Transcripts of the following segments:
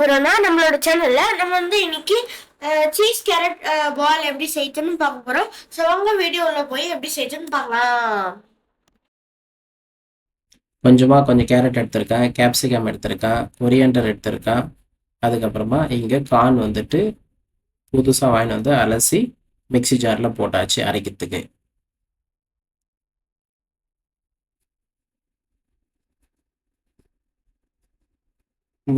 இருக்கிறோம்னா நம்மளோட சேனல்ல நம்ம வந்து இன்னைக்கு சீஸ் கேரட் பால் எப்படி செய்யணும்னு பார்க்க போறோம். ஸோ வாங்க வீடியோல போய் எப்படி செய்யணும்னு பார்க்கலாம். கொஞ்சம் கேரட் எடுத்திருக்கேன், கேப்சிகம் எடுத்திருக்கேன், கொரியண்டர் எடுத்திருக்கேன். அதுக்கப்புறமா இங்கே கார்ன் வந்துட்டு புதுசாக வாங்கிட்டு வந்து அலசி மிக்சி ஜாரில் போட்டாச்சு அரைக்கிறதுக்கு.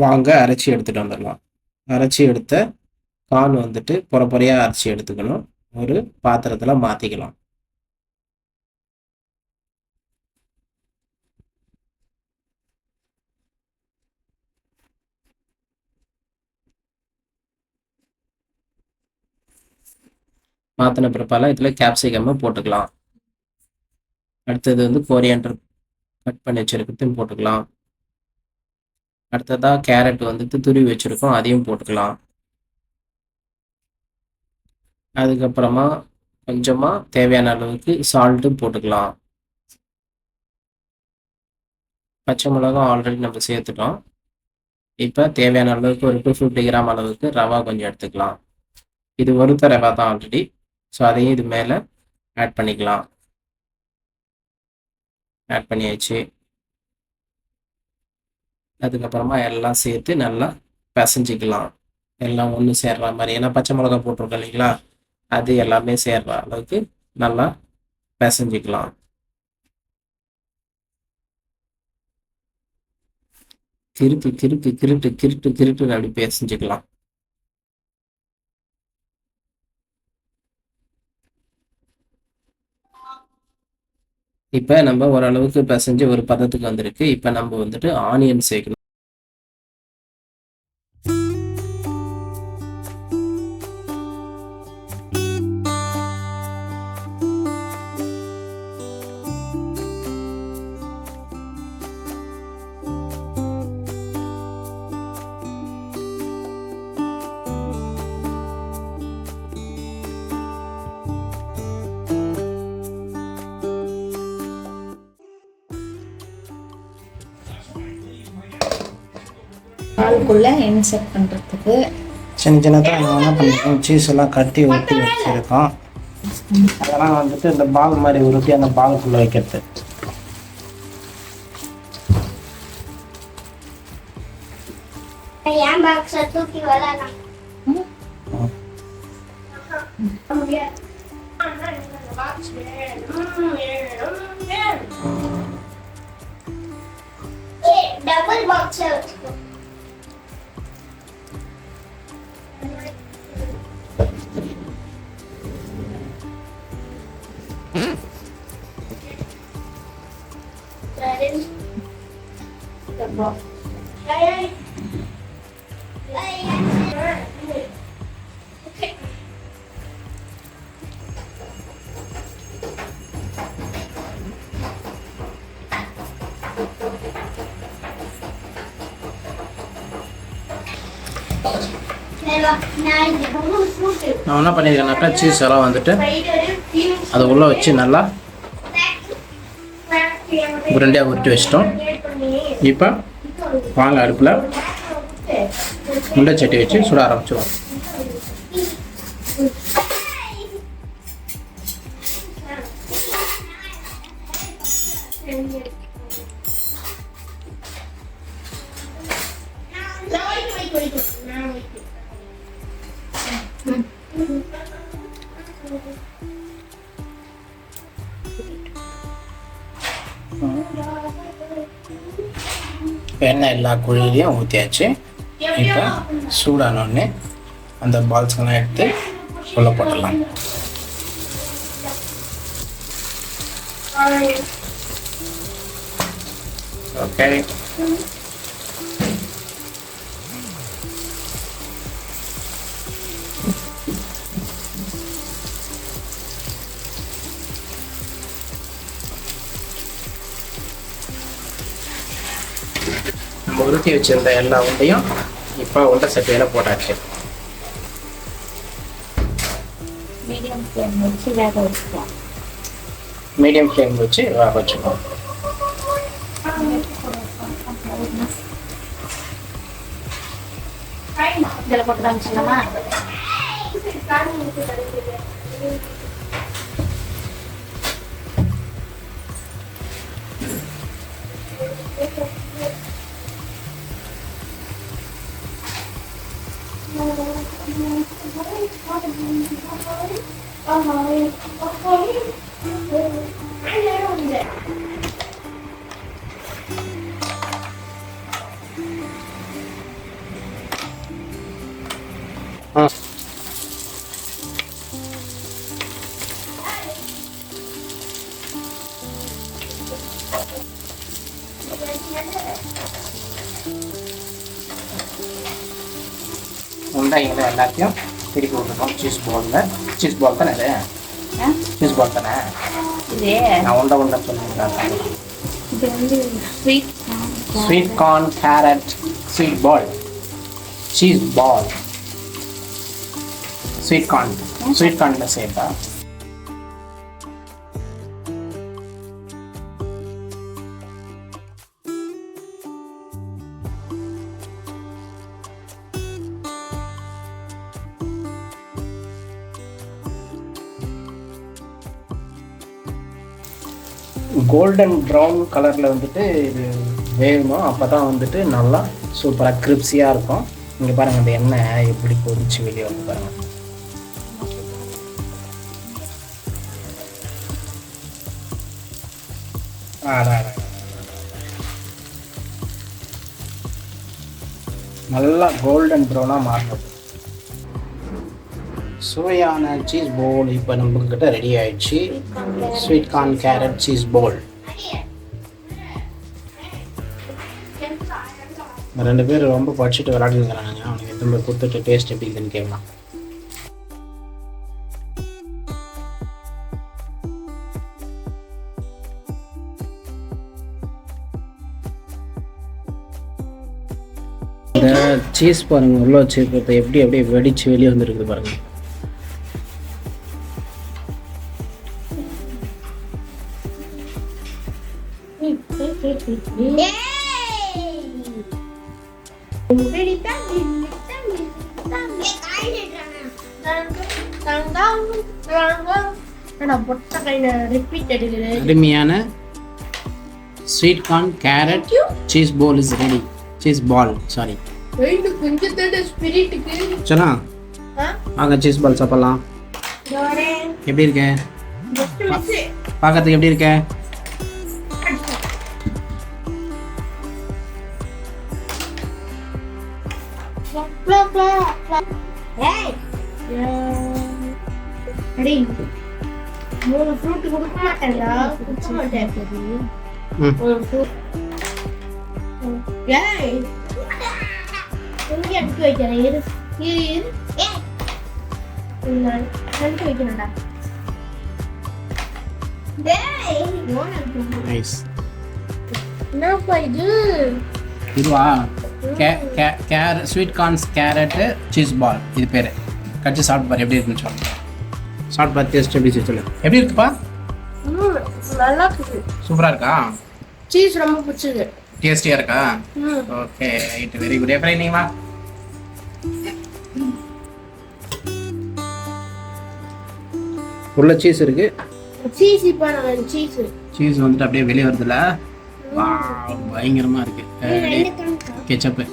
வாங்க அரைச்சி எடுத்துகிட்டு வந்துடலாம். அரைச்சி எடுத்த கார்ன் வந்துட்டு பொறையாக அரைச்சி எடுத்துக்கணும். ஒரு பாத்திரத்தில் மாற்றிக்கலாம். மாற்றின பிறப்பால இதில் கேப்சிகம்மை போட்டுக்கலாம். அடுத்தது வந்து கொரியண்டர் கட் பண்ணி வச்சுருக்கிறதையும் போட்டுக்கலாம். அடுத்ததாக கேரட் வந்துட்டு துருவி வச்சுருக்கோம், அதையும் போட்டுக்கலாம். அதுக்கப்புறமா கொஞ்சமாக தேவையான அளவுக்கு சால்ட்டும் போட்டுக்கலாம். பச்சை மிளகாய் ஆல்ரெடி நம்ம சேர்த்துட்டோம். இப்போ தேவையான அளவுக்கு ஒரு 250 கிராம் அளவுக்கு ரவா கொஞ்சம் எடுத்துக்கலாம். இது வறுத்த ரவா தான் ஆல்ரெடி, ஸோ அதையும் இது மேலே ஆட் பண்ணிக்கலாம். ஆட் பண்ணியாச்சு. அதுக்கப்புறமா எல்லாம் சேர்த்து நல்லா பிசைஞ்சிக்கலாம். எல்லாம் ஒன்று சேர்ற மாதிரி, ஏன்னா பச்சை மிளகா போட்டிருக்கோம் இல்லைங்களா, அது எல்லாமே சேர்ற அளவுக்கு நல்லா பிசைஞ்சிக்கலாம். கிருட்டு அப்படி பிசைஞ்சிக்கலாம். இப்போ நம்ம ஓரளவுக்கு பிசைஞ்சு ஒரு பதத்துக்கு வந்திருக்கு. இப்போ நம்ம வந்துட்டு ஆனியன் சேர்க்கணும். பாலுக்குள்ளே இன்செர்ட் பண்ணுறதுக்கு சின்னதாக நம்ம என்ன பண்ணிருக்கோம், சீஸ் எல்லாம் கட்டி ஊற்றி வச்சுருக்கோம். அதெல்லாம் வந்துட்டு இந்த பால் மாதிரி உருட்டி அந்த பாலுக்குள்ளே வைக்கிறது. டபுள் பாக்ஸ் நான் என்ன பண்ணியிருக்கேன்னாக்கா, சீஸ் எல்லாம் வந்துட்டு அதை உள்ளே வச்சு நல்லா உருண்டையாக உருட்டி வச்சிட்டோம். இப்போ வாங்க அடுப்பில் முண்டை சட்டி வச்சு சுட ஆரம்பிச்சிடுவோம். எண்ணெய் எல்லா குழியிலையும் ஊற்றியாச்சு. இப்போ சூடானோடனே அந்த பால்ஸ்கெல்லாம் எடுத்து உள்ளே போட்டுடலாம். ஓகே, நம்ம உருட்டி வச்சிருந்த எல்லா உண்டையும் இப்போ உண்டை சட்டியில் போட்டாச்சு. மீடியம் ஃப்ளேம் வச்சு வேக வச்சுக்கலாம். மீடியம் ஃப்ளேம் வச்சு வேக வச்சுக்கணும். இதில் போட்டு காமிச்சிடலாமா? உண்டைகளை எல்லாத்தையும் திருப்பி விட்டுருக்கோம். சீஸ் பால் தானே இது? சீஸ் பால் தானே? இது நான் உண்டை சொல்லியிருக்கேன். இது வந்து ஸ்வீட் கார்ன் கேரட் ஸ்வீட் பால், சீஸ் பால். ஸ்வீட் கார்னில் சேர்த்தா கோல்டன் ப்ரௌன் கலரில் வந்துட்டு இது வேகணும். அப்போ தான் வந்துட்டு நல்லா சூப்பராக கிரிப்ஸியாக இருக்கும். இங்கே பாருங்கள், அந்த எண்ணெய் எப்படி கொதிச்சு வெளியே வந்து பாருங்கள். நல்லா கோல்டன் ப்ரௌனாக மாறணும். சுவையான சீஸ் போல் இப்போ நம்மக்கிட்ட ரெடி ஆயிடுச்சு. ஸ்வீட் கார்ன் கேரட் சீஸ் போல். ரெண்டு பேர் ரொம்ப படிச்சுட்டு விளையாடுங்கிறாங்க. அவனுக்கு எத்தனை பேர் கொடுத்துட்டு டேஸ்ட் எப்படி இருக்குன்னு கேட்கலாம். இந்த சீஸ் பாருங்கள், உள்ள வச்சுருக்கிறத எப்படி அப்படியே வெடிச்சு வெளியே வந்துருக்குது பாருங்கள். அருமையான sweet corn carrot cheese ball is ready. Cheese ball sorry சொல்லலாம். வாங்க சீஸ் பால் சாப்பிடலாம். எப்படி இருக்க? பார்க்கறதுக்கு எப்படி இருக்க? மூணு ஃப்ரூட் கொடுக்க மாட்டேன்டா. கொடுக்க மாட்டேன். ஒரு ஃப்ரூட் எங்க எடுத்து வைக்கிறேன். இரு எடுத்து வைக்கிறேன்டா. என்னப்பா இது? இதுவா sweet corns carrot cheese ball. இது பேர் கட்சி சாப்பிட்டு பாரு எப்படி இருக்குன்னு சொல்லு. சாப்பிட்டு பாரு டேஸ்ட் எப்படி சொல்லு. எப்படி இருக்குப்பா? நல்லா இருக்கு. சூப்பராக இருக்கா? சீஸ் ரொம்ப பிடிச்சது. டேஸ்டியாக இருக்கா? Okay right, very good. எப்படி நீ வா. உள்ள சீஸ் இருக்கு. சீஸ் இப்போ சீஸ் வந்துட்டு அப்படியே வெளியே வருதுல. பயங்கரமா இருக்கு. கெச்சப்பு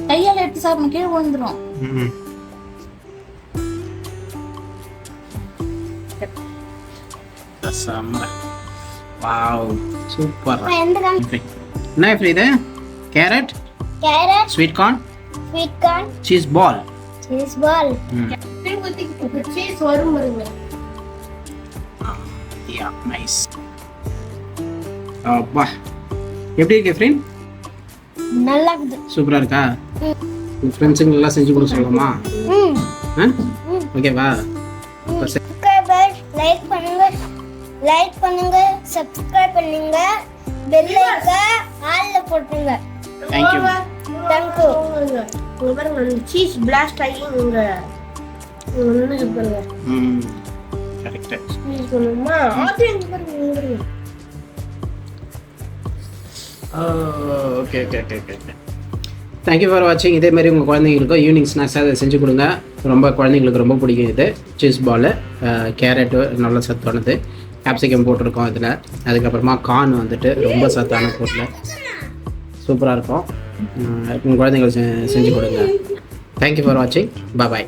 கையால் எடுத்து சாப்பிடணும், கீழே விழுந்துடும். Wow super. என்ன இது? Carrot sweet corn cheese ball. Cheese வரும் பாருங்க. Yeah nice. அப்பா எப்படி இருக்கு ஃப்ரெண்ட்? நல்லா இருக்கு. சூப்பரா இருக்கா? உங்க ஃப்ரெண்ட்ஸுங்க எல்லாம் செஞ்சு கொடுக்க சொல்லலாமா? ஓகேவா? லைக் பண்ணுங்க, சப்ஸ்கிரைப் பண்ணுங்க, பெல் ஐகான் ஆல்ல போட்டுங்க. Thank you. பாருங்க சீஸ் பிளாஸ்ட் ஆகி இங்க ஒண்ணு பாருங்க. கரெக்ட். சீஸ் சொல்லுமா? அது எங்க பாருங்க. Okay okay okay okay okay. Thank you for வாட்சிங். இதேமாரி உங்கள் குழந்தைங்களுக்கு ஈவினிங் ஸ்நாக்ஸாக அதை செஞ்சு கொடுங்க. ரொம்ப குழந்தைங்களுக்கு ரொம்ப பிடிக்கும் இது. சீஸ் பால், கேரட்டு நல்ல சத்தானது, கேப்சிகம் போட்டிருக்கோம் இதில். அதுக்கப்புறமா கார்ன் வந்துட்டு ரொம்ப சத்தான பொருள், சூப்பராக இருக்கும். உங்கள் குழந்தைங்களுக்கு செஞ்சு கொடுங்க. தேங்க்யூ ஃபார் வாட்சிங். பாய்.